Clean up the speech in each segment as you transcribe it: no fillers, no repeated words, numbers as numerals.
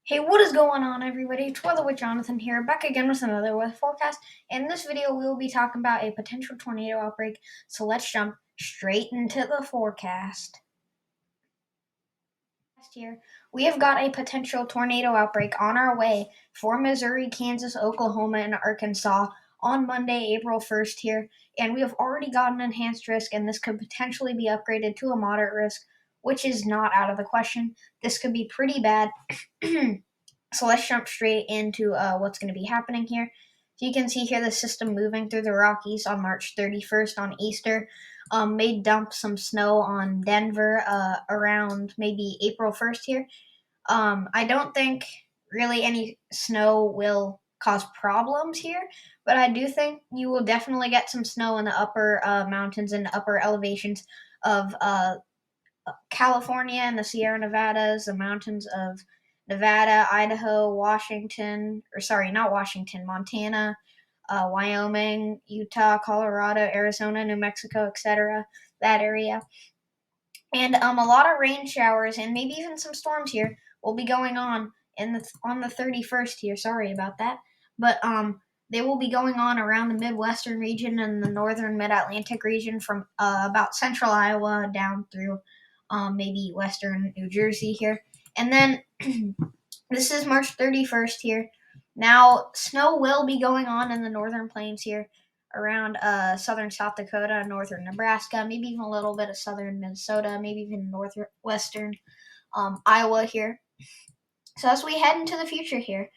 Hey, what is going on, everybody? It's Weather with Jonathan here, back again with another weather forecast. In this video, we will be talking about a potential tornado outbreak, so let's jump straight into the forecast. Here, we have got a potential tornado outbreak on our way for Missouri, Kansas, Oklahoma, and Arkansas on Monday, April 1st here, and we have already got an enhanced risk, and this could potentially be upgraded to a moderate risk, which is not out of the question. This could be pretty bad. So let's jump straight into what's going to be happening here. So you can see here the system moving through the Rockies on March 31st on Easter may dump some snow on Denver around maybe April 1st here. I don't think really any snow will cause problems here, but I do think you will definitely get some snow in the upper mountains and upper elevations of California and the Sierra Nevadas, the mountains of Nevada, Idaho, Montana, Wyoming, Utah, Colorado, Arizona, New Mexico, etc. That area. And a lot of rain showers and maybe even some storms here will be going on on the 31st here. Sorry about that. But they will be going on around the Midwestern region and the northern Mid-Atlantic region from about central Iowa down through maybe western New Jersey here. And then this is March 31st here. Now, snow will be going on in the northern plains here around southern South Dakota, northern Nebraska, maybe even a little bit of southern Minnesota, maybe even northwestern Iowa here. So as we head into the future here,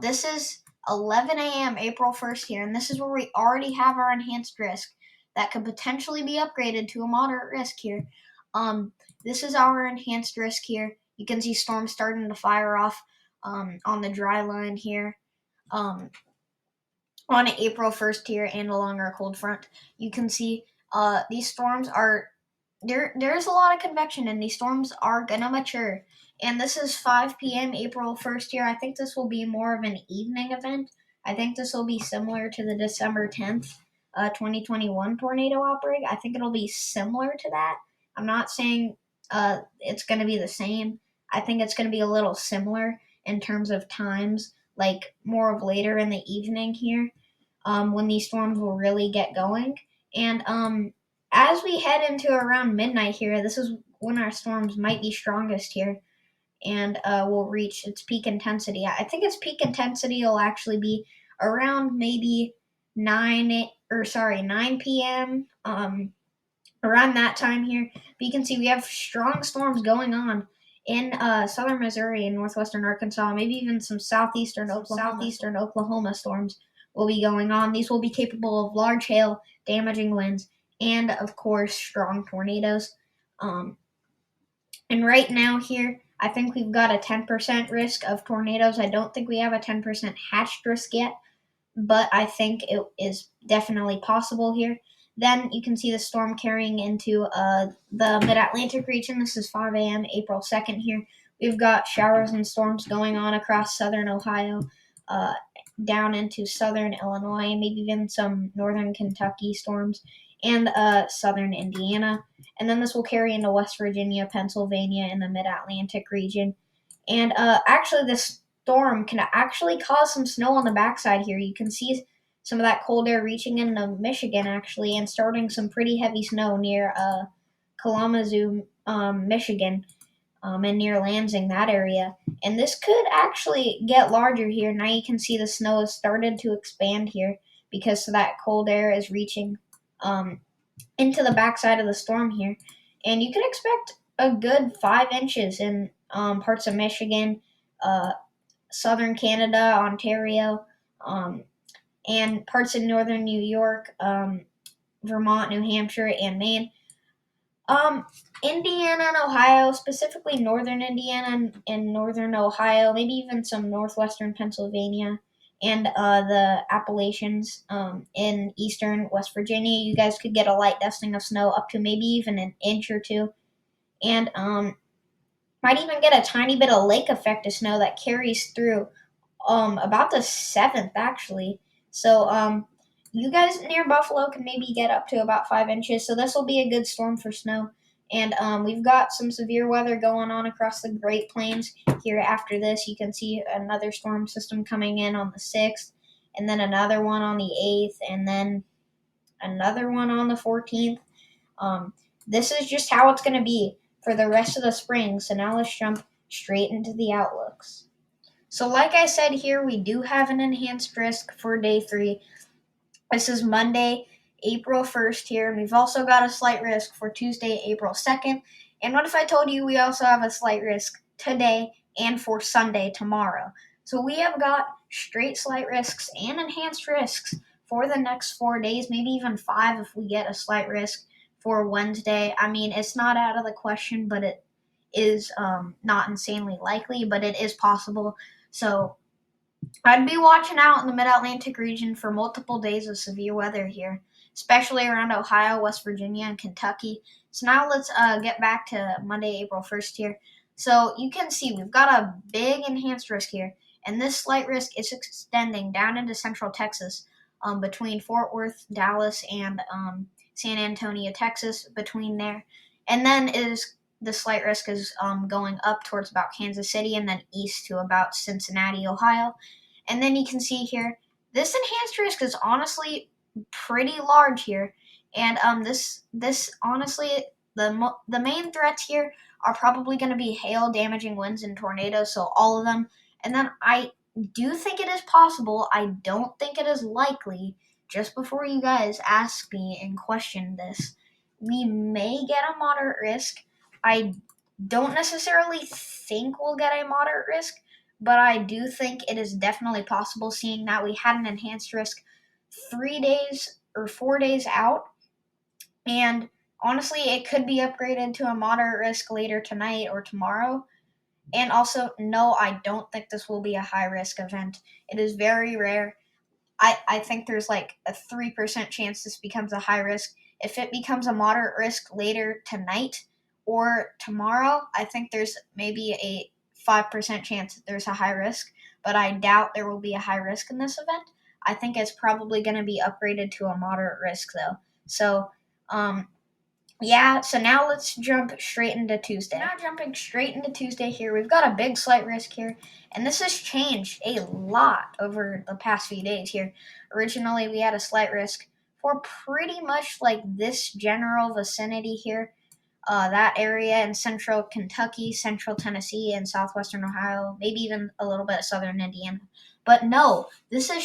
this is 11 a.m. April 1st here, and this is where we already have our enhanced risk that could potentially be upgraded to a moderate risk here. This is our enhanced risk here. You can see storms starting to fire off on the dry line here. On April 1st here and along our cold front, you can see these storms are there's a lot of convection and these storms are gonna mature. And this is 5 p.m. April 1st here. I think this will be more of an evening event. I think this will be similar to the December 10th, 2021 tornado outbreak. I think it'll be similar to that. I'm not saying it's going to be the same. I think it's going to be a little similar in terms of times, like more of later in the evening here, when these storms will really get going. And as we head into around midnight here, this is when our storms might be strongest here and will reach its peak intensity. I think its peak intensity will actually be around maybe 9 p.m. Around that time here. But you can see we have strong storms going on in southern Missouri and northwestern Arkansas, maybe even some southeastern Oklahoma storms will be going on. These will be capable of large hail, damaging winds, and of course strong tornadoes. And right now here, I think we've got a 10% risk of tornadoes. I don't think we have a 10% hatched risk yet, but I think it is definitely possible here. Then you can see the storm carrying into the Mid-Atlantic region. This is 5 a.m. April 2nd here. We've got showers and storms going on across southern Ohio, down into southern Illinois, maybe even some northern Kentucky storms, and southern Indiana. And then this will carry into West Virginia, Pennsylvania, and the Mid-Atlantic region. And actually, this storm can actually cause some snow on the backside here. You can see some of that cold air reaching into Michigan, actually, and starting some pretty heavy snow near Kalamazoo, Michigan, and near Lansing, that area. And this could actually get larger here. Now you can see the snow has started to expand here because that cold air is reaching into the backside of the storm here. And you can expect a good 5 inches in parts of Michigan, southern Canada, Ontario, and parts of northern New York, Vermont, New Hampshire, and Maine. Indiana and Ohio, specifically northern Indiana and northern Ohio, maybe even some northwestern Pennsylvania, and the Appalachians in eastern West Virginia. You guys could get a light dusting of snow up to maybe even an inch or two. And might even get a tiny bit of lake effect of snow that carries through about the 7th, actually. So you guys near Buffalo can maybe get up to about 5 inches. So this will be a good storm for snow. And we've got some severe weather going on across the Great Plains here. After this, you can see another storm system coming in on the 6th, and then another one on the 8th, and then another one on the 14th. This is just how it's going to be for the rest of the spring. So now let's jump straight into the outlooks. So like I said here, we do have an enhanced risk for day 3. This is Monday, April 1st here, and we've also got a slight risk for Tuesday, April 2nd. And what if I told you we also have a slight risk today and for Sunday, tomorrow? So we have got straight slight risks and enhanced risks for the next 4 days, maybe even 5 if we get a slight risk for Wednesday. I mean, it's not out of the question, but it is not insanely likely, but it is possible. So I'd be watching out in the Mid-Atlantic region for multiple days of severe weather here, especially around Ohio, West Virginia, and Kentucky. So now let's get back to Monday, April 1st here. So you can see we've got a big enhanced risk here, and this slight risk is extending down into central Texas, between Fort Worth, Dallas, and San Antonio, Texas, between there. And then the slight risk is going up towards about Kansas City and then east to about Cincinnati, Ohio. And then you can see here, this enhanced risk is honestly pretty large here. And this honestly, the main threats here are probably going to be hail, damaging winds, and tornadoes. So all of them. And then I do think it is possible. I don't think it is likely. Just before you guys ask me and question this, we may get a moderate risk. I don't necessarily think we'll get a moderate risk, but I do think it is definitely possible, seeing that we had an enhanced risk 3 days or 4 days out. And honestly, it could be upgraded to a moderate risk later tonight or tomorrow. And also, no, I don't think this will be a high risk event. It is very rare. I think there's like a 3% chance this becomes a high risk. If it becomes a moderate risk later tonight or tomorrow, I think there's maybe a 5% chance that there's a high risk, but I doubt there will be a high risk in this event. I think it's probably going to be upgraded to a moderate risk though. So, yeah, so now let's jump straight into Tuesday. Now jumping straight into Tuesday here, we've got a big slight risk here, and this has changed a lot over the past few days here. Originally, we had a slight risk for pretty much like this general vicinity here, that area in central Kentucky, central Tennessee, and southwestern Ohio, maybe even a little bit of southern Indiana. But no, this has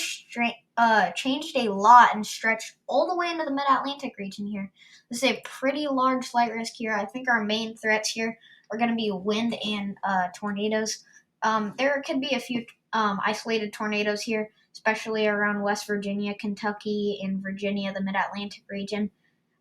changed a lot and stretched all the way into the Mid-Atlantic region here. This is a pretty large slight risk here. I think our main threats here are going to be wind and tornadoes. There could be a few isolated tornadoes here, especially around West Virginia, Kentucky, and Virginia, the Mid-Atlantic region.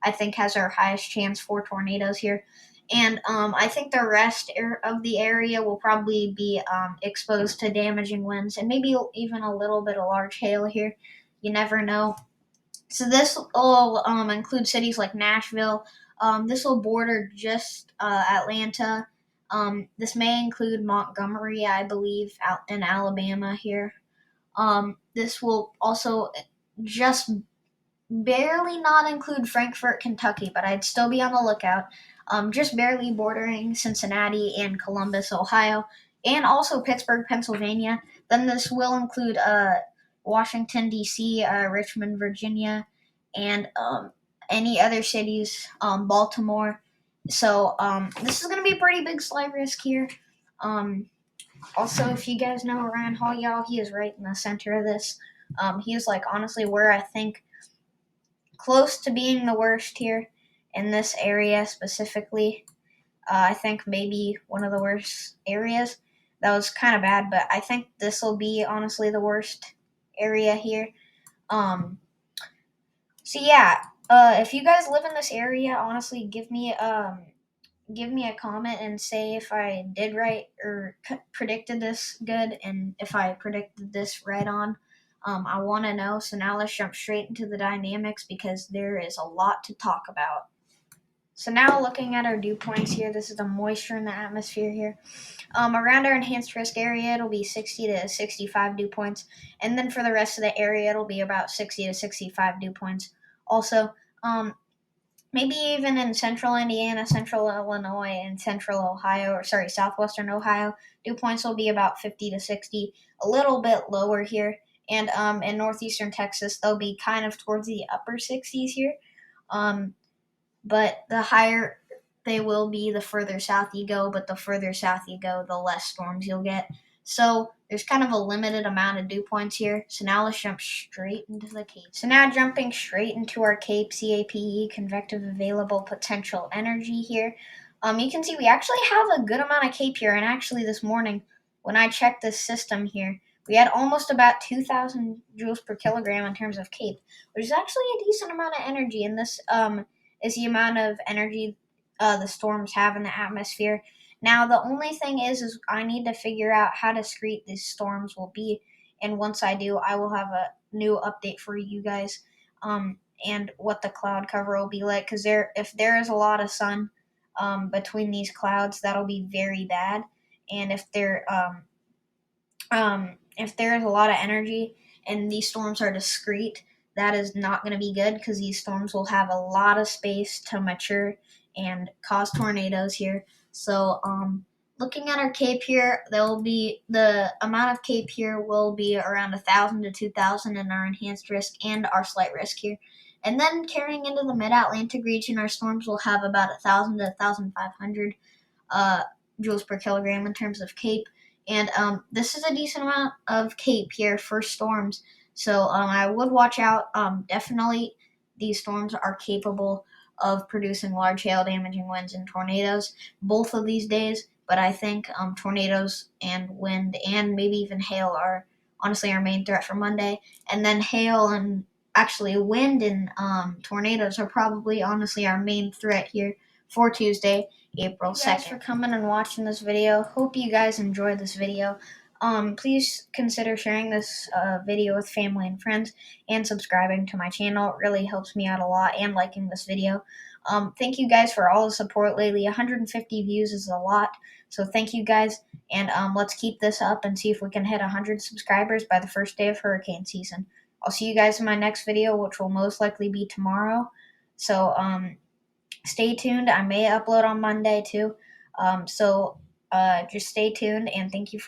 I think has our highest chance for tornadoes here. And I think the rest of the area will probably be exposed to damaging winds and maybe even a little bit of large hail here. You never know. So this will include cities like Nashville. This will border just Atlanta. This may include Montgomery, I believe, out in Alabama here. This will also just barely not include Frankfort, Kentucky, but I'd still be on the lookout. Just barely bordering Cincinnati and Columbus, Ohio, and also Pittsburgh, Pennsylvania. Then this will include Washington, D.C., Richmond, Virginia, and any other cities, Baltimore. So this is going to be a pretty big slight risk here. Also, if you guys know Ryan Hall, y'all, he is right in the center of this. He is like honestly where I think close to being the worst here in this area specifically. I think maybe one of the worst areas. That was kind of bad, but I think this will be honestly the worst area here. So yeah, if you guys live in this area, honestly, give me a comment and say if I did right or predicted this good, and if I predicted this right on. I want to know. So now let's jump straight into the dynamics because there is a lot to talk about. So now looking at our dew points here, this is the moisture in the atmosphere here. Around our enhanced risk area, it'll be 60 to 65 dew points. And then for the rest of the area, it'll be about 60 to 65 dew points. Also, maybe even in central Indiana, central Illinois, and central Ohio, or sorry, southwestern Ohio, dew points will be about 50 to 60, a little bit lower here. And in northeastern Texas, they'll be kind of towards the upper 60s here. Um, but the higher they will be, the further south you go. But the further south you go, the less storms you'll get. So there's kind of a limited amount of dew points here. So now let's jump straight into the Cape. So now jumping straight into our Cape, CAPE, convective available potential energy here. You can see we actually have a good amount of Cape here. And actually this morning, when I checked this system here, we had almost about 2,000 joules per kilogram in terms of Cape, which is actually a decent amount of energy. And this is the amount of energy the storms have in the atmosphere. Now, the only thing is I need to figure out how discrete these storms will be, and once I do, I will have a new update for you guys, and what the cloud cover will be like. Because if there is a lot of sun, between these clouds, that'll be very bad, and if there is a lot of energy and these storms are discrete, that is not going to be good because these storms will have a lot of space to mature and cause tornadoes here. So, looking at our Cape here, there will be the amount of Cape here will be around 1,000 to 2,000 in our enhanced risk and our slight risk here. And then carrying into the mid Atlantic region, our storms will have about 1,000 to 1,500 uh, joules per kilogram in terms of Cape. And this is a decent amount of Cape here for storms. So I would watch out. Definitely, these storms are capable of producing large hail damaging winds and tornadoes both of these days. But I think tornadoes and wind and maybe even hail are honestly our main threat for Monday. And then hail and actually wind and tornadoes are probably honestly our main threat here for Tuesday, April 2nd. Thanks for coming and watching this video. Hope you guys enjoyed this video. Please consider sharing this video with family and friends and subscribing to my channel. It really helps me out a lot, and liking this video. Thank you guys for all the support lately. 150 views is a lot, so thank you guys. And let's keep this up and see if we can hit 100 subscribers by the first day of hurricane season. I'll see you guys in my next video, which will most likely be tomorrow. So stay tuned. I may upload on Monday too. So just stay tuned, and thank you for